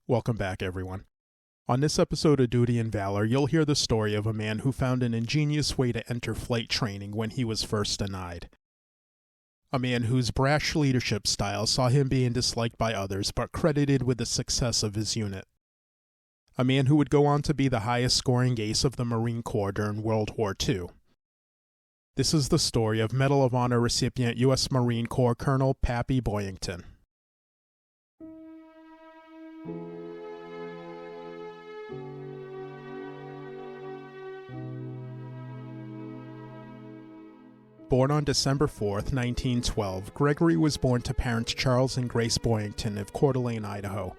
Welcome back, everyone. On this episode of Duty and Valor, you'll hear the story of a man who found an ingenious way to enter flight training when he was first denied. A man whose brash leadership style saw him being disliked by others but credited with the success of his unit. A man who would go on to be the highest scoring ace of the Marine Corps during World War II. This is the story of Medal of Honor recipient U.S. Marine Corps Colonel Pappy Boyington. Born on December 4th, 1912, Gregory was born to parents Charles and Grace Boyington of Coeur d'Alene, Idaho.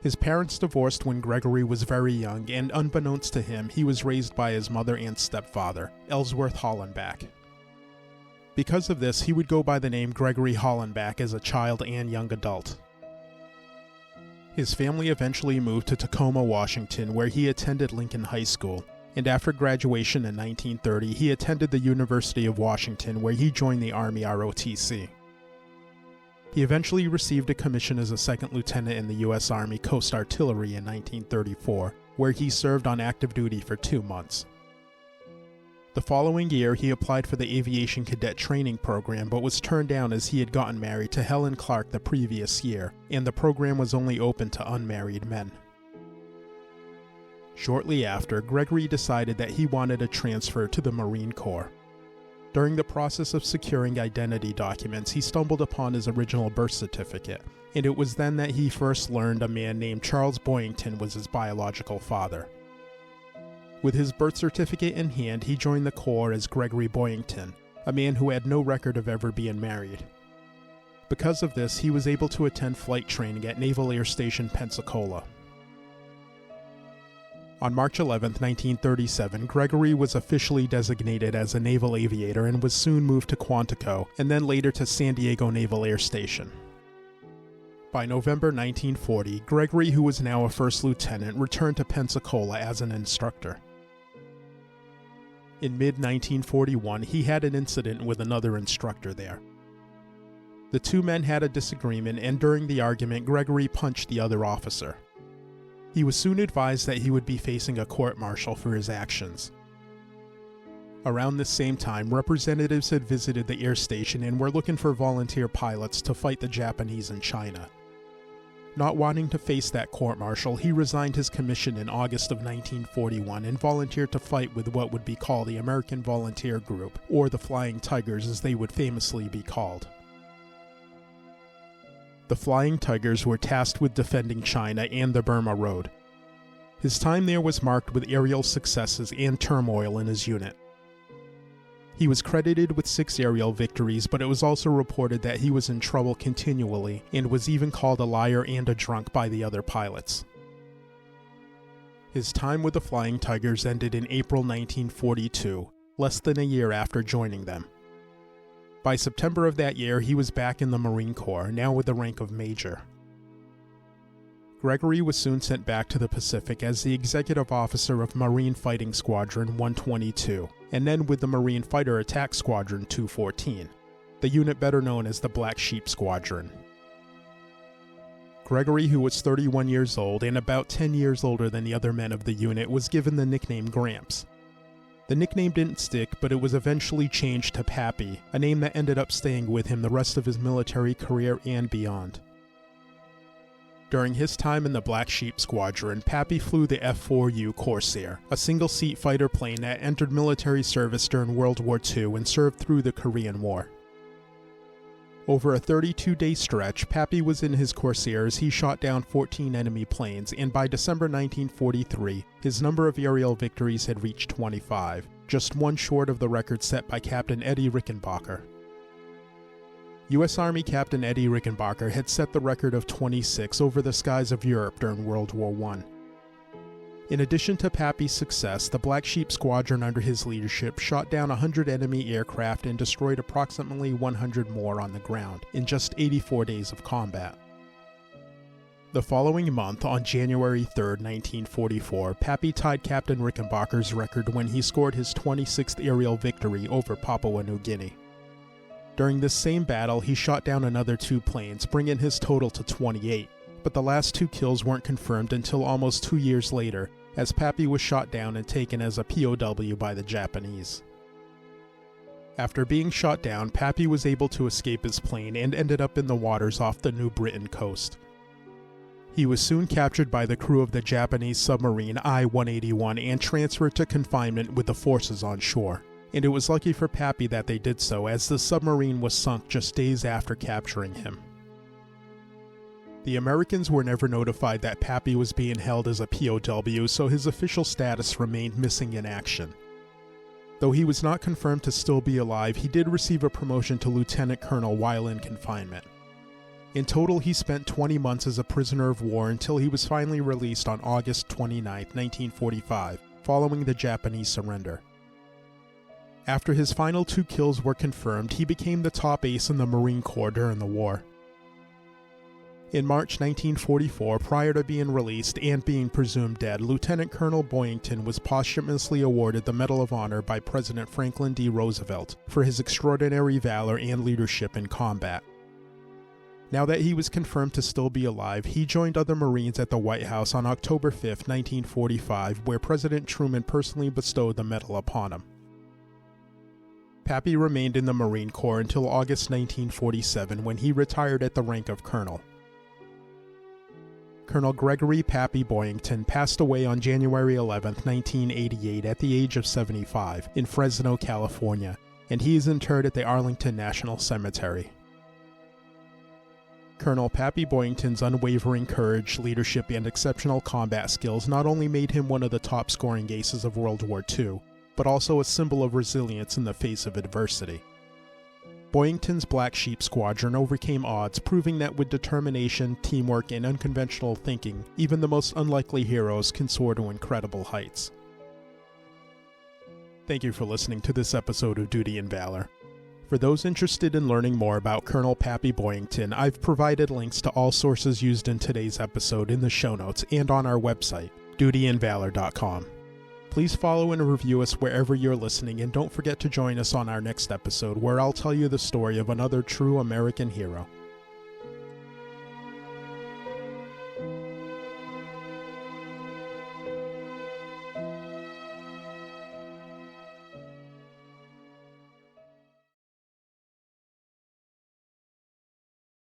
His parents divorced when Gregory was very young, and unbeknownst to him, he was raised by his mother and stepfather, Ellsworth Hollenbach. Because of this, he would go by the name Gregory Hollenbach as a child and young adult. His family eventually moved to Tacoma, Washington, where he attended Lincoln High School, and after graduation in 1930, he attended the University of Washington, where he joined the Army ROTC. He eventually received a commission as a second lieutenant in the U.S. Army Coast Artillery in 1934, where he served on active duty for 2 months. The following year, he applied for the Aviation Cadet Training Program but was turned down as he had gotten married to Helen Clark the previous year, and the program was only open to unmarried men. Shortly after, Gregory decided that he wanted a transfer to the Marine Corps. During the process of securing identity documents, he stumbled upon his original birth certificate, and it was then that he first learned a man named Charles Boyington was his biological father. With his birth certificate in hand, he joined the Corps as Gregory Boyington, a man who had no record of ever being married. Because of this, he was able to attend flight training at Naval Air Station Pensacola. On March 11, 1937, Gregory was officially designated as a naval aviator and was soon moved to Quantico, and then later to San Diego Naval Air Station. By November 1940, Gregory, who was now a first lieutenant, returned to Pensacola as an instructor. In mid-1941, he had an incident with another instructor there. The two men had a disagreement, and during the argument, Gregory punched the other officer. He was soon advised that he would be facing a court-martial for his actions. Around this same time, representatives had visited the air station and were looking for volunteer pilots to fight the Japanese in China. Not wanting to face that court-martial, he resigned his commission in August of 1941 and volunteered to fight with what would be called the American Volunteer Group, or the Flying Tigers as they would famously be called. The Flying Tigers were tasked with defending China and the Burma Road. His time there was marked with aerial successes and turmoil in his unit. He was credited with 6 aerial victories, but it was also reported that he was in trouble continually and was even called a liar and a drunk by the other pilots. His time with the Flying Tigers ended in April 1942, less than a year after joining them. By September of that year, he was back in the Marine Corps, now with the rank of Major. Gregory was soon sent back to the Pacific as the executive officer of Marine Fighting Squadron 122, and then with the Marine Fighter Attack Squadron 214, the unit better known as the Black Sheep Squadron. Gregory, who was 31 years old and about 10 years older than the other men of the unit, was given the nickname Gramps. The nickname didn't stick, but it was eventually changed to Pappy, a name that ended up staying with him the rest of his military career and beyond. During his time in the Black Sheep Squadron, Pappy flew the F-4U Corsair, a single-seat fighter plane that entered military service during World War II and served through the Korean War. Over a 32-day stretch, Pappy was in his Corsair as he shot down 14 enemy planes, and by December 1943, his number of aerial victories had reached 25, just one short of the record set by Captain Eddie Rickenbacker. U.S. Army Captain Eddie Rickenbacker had set the record of 26 over the skies of Europe during World War I. In addition to Pappy's success, the Black Sheep Squadron under his leadership shot down 100 enemy aircraft and destroyed approximately 100 more on the ground in just 84 days of combat. The following month, on January 3, 1944, Pappy tied Captain Rickenbacker's record when he scored his 26th aerial victory over Papua New Guinea. During this same battle, he shot down another 2 planes, bringing his total to 28, but the last 2 kills weren't confirmed until almost 2 years later, as Pappy was shot down and taken as a POW by the Japanese. After being shot down, Pappy was able to escape his plane and ended up in the waters off the New Britain coast. He was soon captured by the crew of the Japanese submarine I-181 and transferred to confinement with the forces on shore. And it was lucky for Pappy that they did so, as the submarine was sunk just days after capturing him. The Americans were never notified that Pappy was being held as a POW, so his official status remained missing in action. Though he was not confirmed to still be alive, he did receive a promotion to lieutenant colonel while in confinement. In total, he spent 20 months as a prisoner of war until he was finally released on August 29, 1945, following the Japanese surrender. After his final 2 kills were confirmed, he became the top ace in the Marine Corps during the war. In March 1944, prior to being released and being presumed dead, Lieutenant Colonel Boyington was posthumously awarded the Medal of Honor by President Franklin D. Roosevelt for his extraordinary valor and leadership in combat. Now that he was confirmed to still be alive, he joined other Marines at the White House on October 5, 1945, where President Truman personally bestowed the medal upon him. Pappy remained in the Marine Corps until August 1947, when he retired at the rank of colonel. Colonel Gregory Pappy Boyington passed away on January 11, 1988, at the age of 75, in Fresno, California, and he is interred at the Arlington National Cemetery. Colonel Pappy Boyington's unwavering courage, leadership, and exceptional combat skills not only made him one of the top-scoring aces of World War II, but also a symbol of resilience in the face of adversity. Boyington's Black Sheep Squadron overcame odds, proving that with determination, teamwork, and unconventional thinking, even the most unlikely heroes can soar to incredible heights. Thank you for listening to this episode of Duty and Valor. For those interested in learning more about Colonel Pappy Boyington, I've provided links to all sources used in today's episode in the show notes and on our website, dutyandvalor.com. Please follow and review us wherever you're listening, and don't forget to join us on our next episode, where I'll tell you the story of another true American hero.